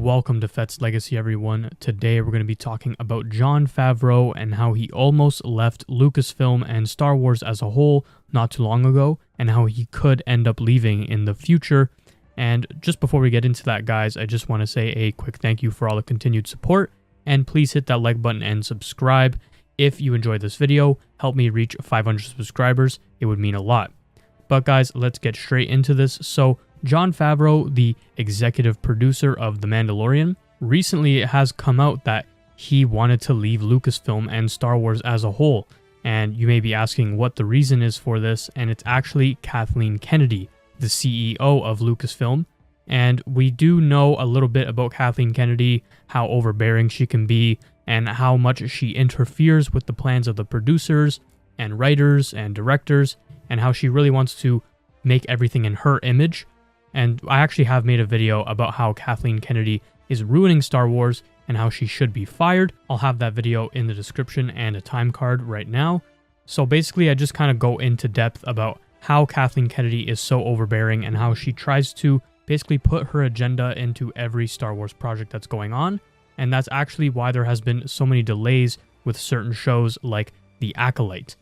Welcome to Fett's Legacy, everyone. Today we're going to be talking about Jon Favreau and how he almost left Lucasfilm and Star Wars as a whole not too long ago, and how he could end up leaving in the future. And just before we get into that, guys, I just want to say a quick thank you for all the continued support, and please hit that like button and subscribe. If you enjoyed this video, help me reach 500 subscribers. It would mean a lot. But guys, let's get straight into this. So Jon Favreau, the executive producer of The Mandalorian, recently it has come out that he wanted to leave Lucasfilm and Star Wars as a whole. And you may be asking what the reason is for this, and it's actually Kathleen Kennedy, the CEO of Lucasfilm. And we do know a little bit about Kathleen Kennedy, how overbearing she can be, and how much she interferes with the plans of the producers and writers and directors, and how she really wants to make everything in her image. And I actually have made a video about how Kathleen Kennedy is ruining Star Wars and how she should be fired. I'll have that video in the description and a time card right now. So basically, I just kind of go into depth about how Kathleen Kennedy is so overbearing and how she tries to basically put her agenda into every Star Wars project that's going on. And that's actually why there has been so many delays with certain shows like The Acolyte.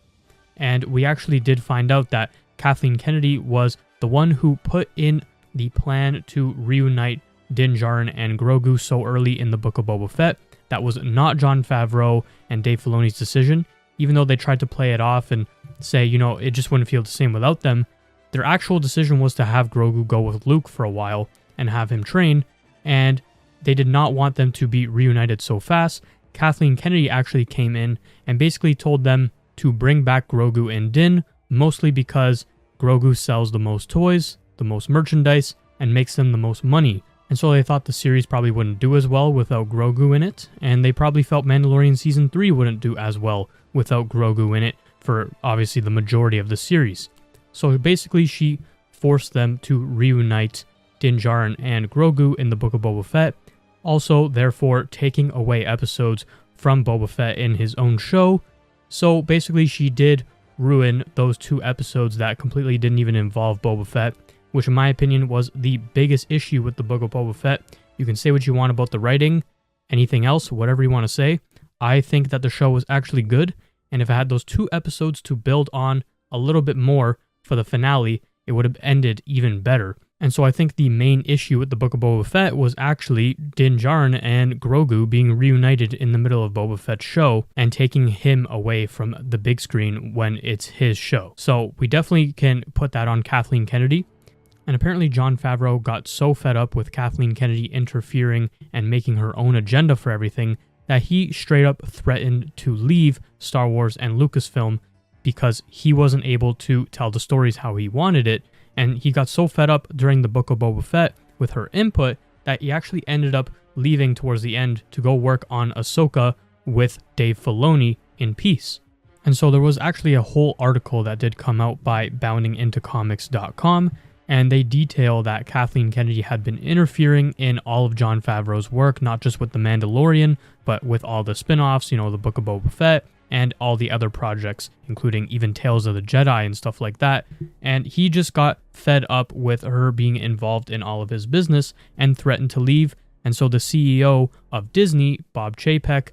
And we actually did find out that Kathleen Kennedy was the one who put in the plan to reunite Din Djarin and Grogu so early in the Book of Boba Fett. That was not Jon Favreau and Dave Filoni's decision. Even though they tried to play it off and say, you know, it just wouldn't feel the same without them, their actual decision was to have Grogu go with Luke for a while and have him train, and they did not want them to be reunited so fast. Kathleen Kennedy actually came in and basically told them to bring back Grogu and Din, mostly because Grogu sells the most toys, the most merchandise, and makes them the most money. And so they thought the series probably wouldn't do as well without Grogu in it, and they probably felt Mandalorian Season 3 wouldn't do as well without Grogu in it for obviously the majority of the series. So basically she forced them to reunite Din Djarin and Grogu in the Book of Boba Fett, also therefore taking away episodes from Boba Fett in his own show. So basically she did ruin those two episodes that completely didn't even involve Boba Fett, which in my opinion was the biggest issue with the Book of Boba Fett. You can say what you want about the writing, anything else, whatever you want to say. I think that the show was actually good, and if it had those two episodes to build on a little bit more for the finale, it would have ended even better. And so I think the main issue with the Book of Boba Fett was actually Din Djarin and Grogu being reunited in the middle of Boba Fett's show and taking him away from the big screen when it's his show. So we definitely can put that on Kathleen Kennedy. And apparently Jon Favreau got so fed up with Kathleen Kennedy interfering and making her own agenda for everything that he straight up threatened to leave Star Wars and Lucasfilm because he wasn't able to tell the stories how he wanted it. And he got so fed up during the Book of Boba Fett with her input that he actually ended up leaving towards the end to go work on Ahsoka with Dave Filoni in peace. And so there was actually a whole article that did come out by boundingintocomics.com, and they detail that Kathleen Kennedy had been interfering in all of Jon Favreau's work, not just with The Mandalorian, but with all the spin-offs, you know, the Book of Boba Fett, and all the other projects, including even Tales of the Jedi and stuff like that. And he just got fed up with her being involved in all of his business and threatened to leave. And so the CEO of Disney, Bob Chapek,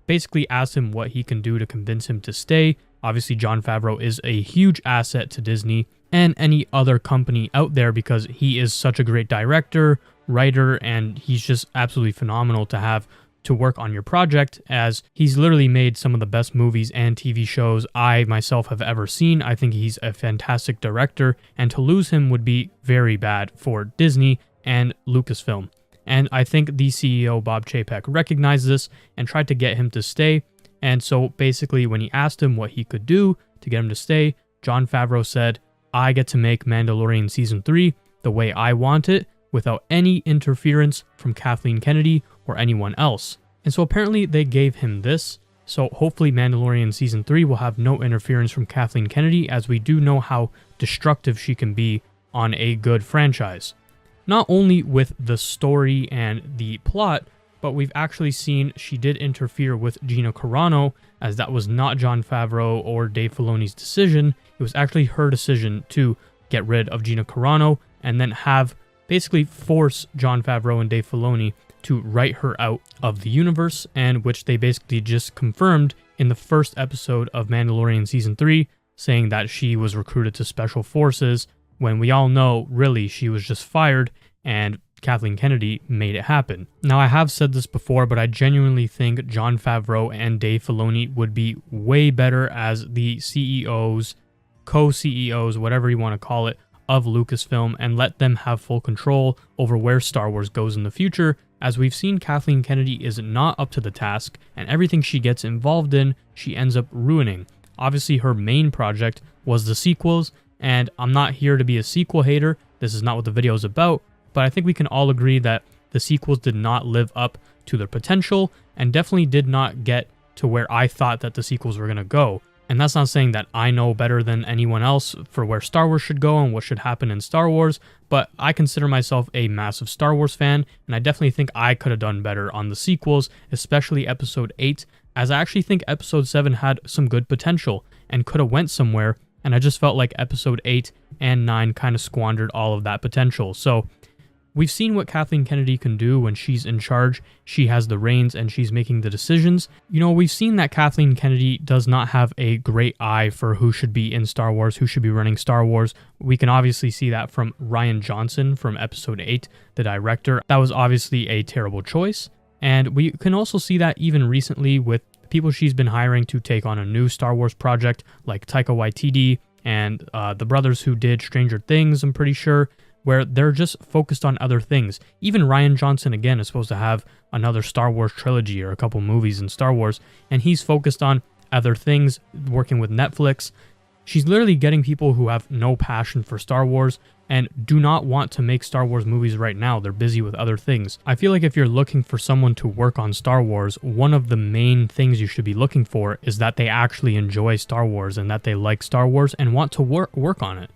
basically asked him what he can do to convince him to stay. Obviously, Jon Favreau is a huge asset to Disney and any other company out there because he is such a great director, writer, and he's just absolutely phenomenal to have to work on your project, as he's literally made some of the best movies and TV shows I myself have ever seen. I think he's a fantastic director, and to lose him would be very bad for Disney and Lucasfilm. And I think the CEO, Bob Chapek, recognized this and tried to get him to stay. And so basically when he asked him what he could do to get him to stay, Jon Favreau said, "I get to make Mandalorian Season 3 the way I want it, without any interference from Kathleen Kennedy or anyone else." And so apparently they gave him this. So hopefully Mandalorian Season 3 will have no interference from Kathleen Kennedy, as we do know how destructive she can be on a good franchise. Not only with the story and the plot, but we've actually seen she did interfere with Gina Carano, as that was not Jon Favreau or Dave Filoni's decision. It was actually her decision to get rid of Gina Carano and then have basically force Jon Favreau and Dave Filoni to write her out of the universe, and which they basically just confirmed in the first episode of Mandalorian Season 3, saying that she was recruited to Special Forces, when we all know, really, she was just fired, and Kathleen Kennedy made it happen. Now, I have said this before, but I genuinely think Jon Favreau and Dave Filoni would be way better as the CEOs, co-CEOs, whatever you want to call it, of Lucasfilm, and let them have full control over where Star Wars goes in the future, as we've seen Kathleen Kennedy is not up to the task, and everything she gets involved in, she ends up ruining. Obviously, her main project was the sequels, and I'm not here to be a sequel hater. This is not what the video is about, but I think we can all agree that the sequels did not live up to their potential and definitely did not get to where I thought that the sequels were going to go. And that's not saying that I know better than anyone else for where Star Wars should go and what should happen in Star Wars, but I consider myself a massive Star Wars fan, and I definitely think I could have done better on the sequels, especially Episode 8, as I actually think Episode 7 had some good potential and could have went somewhere, and I just felt like Episode 8 and 9 kind of squandered all of that potential. So we've seen what Kathleen Kennedy can do when she's in charge. She has the reins and she's making the decisions. You know, we've seen that Kathleen Kennedy does not have a great eye for who should be in Star Wars, who should be running Star Wars. We can obviously see that from Rian Johnson from Episode 8, the director. That was obviously a terrible choice. And we can also see that even recently with people she's been hiring to take on a new Star Wars project, like Taika Waititi and the brothers who did Stranger Things, I'm pretty sure, where they're just focused on other things. Even Rian Johnson, again, is supposed to have another Star Wars trilogy or a couple movies in Star Wars, and he's focused on other things, working with Netflix. She's literally getting people who have no passion for Star Wars and do not want to make Star Wars movies right now. They're busy with other things. I feel like if you're looking for someone to work on Star Wars, one of the main things you should be looking for is that they actually enjoy Star Wars and that they like Star Wars and want to work on it.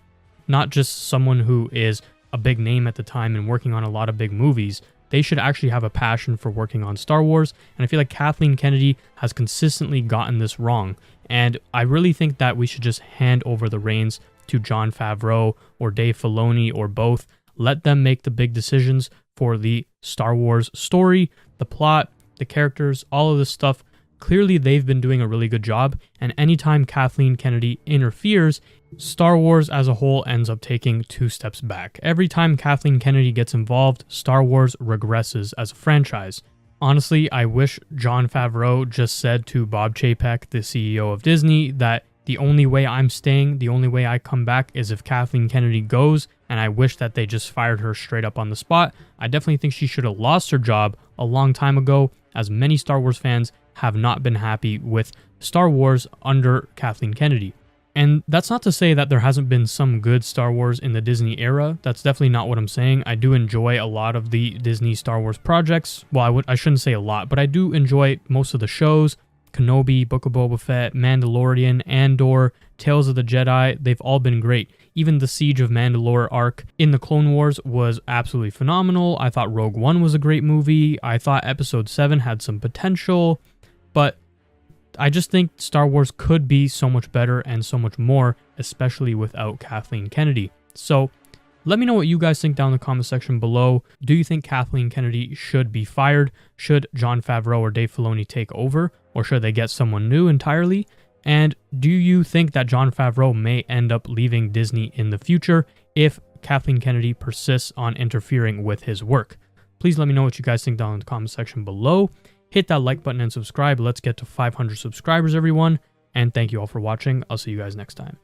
Not just someone who is a big name at the time and working on a lot of big movies. They should actually have a passion for working on Star Wars, and I feel like Kathleen Kennedy has consistently gotten this wrong, and I really think that we should just hand over the reins to Jon Favreau or Dave Filoni or both. Let them make the big decisions for the Star Wars story, the plot, the characters, all of this stuff. Clearly, they've been doing a really good job, and anytime Kathleen Kennedy interferes, Star Wars as a whole ends up taking 2 steps back. Every time Kathleen Kennedy gets involved, Star Wars regresses as a franchise. Honestly, I wish Jon Favreau just said to Bob Chapek, the CEO of Disney, that the only way I'm staying, the only way I come back is if Kathleen Kennedy goes, and I wish that they just fired her straight up on the spot. I definitely think she should have lost her job a long time ago, as many Star Wars fans have not been happy with Star Wars under Kathleen Kennedy. And that's not to say that there hasn't been some good Star Wars in the Disney era. That's definitely not what I'm saying. I do enjoy a lot of the Disney Star Wars projects. Well, I shouldn't say a lot, but I do enjoy most of the shows. Kenobi, Book of Boba Fett, Mandalorian, Andor, Tales of the Jedi, they've all been great. Even the Siege of Mandalore arc in the Clone Wars was absolutely phenomenal. I thought Rogue One was a great movie. I thought Episode 7 had some potential, but I just think Star Wars could be so much better and so much more, especially without Kathleen Kennedy. So let me know what you guys think down in the comment section below. Do you think Kathleen Kennedy should be fired? Should Jon Favreau or Dave Filoni take over? Or should they get someone new entirely? And do you think that Jon Favreau may end up leaving Disney in the future if Kathleen Kennedy persists on interfering with his work? Please let me know what you guys think down in the comment section below. Hit that like button and subscribe. Let's get to 500 subscribers, everyone. And thank you all for watching. I'll see you guys next time.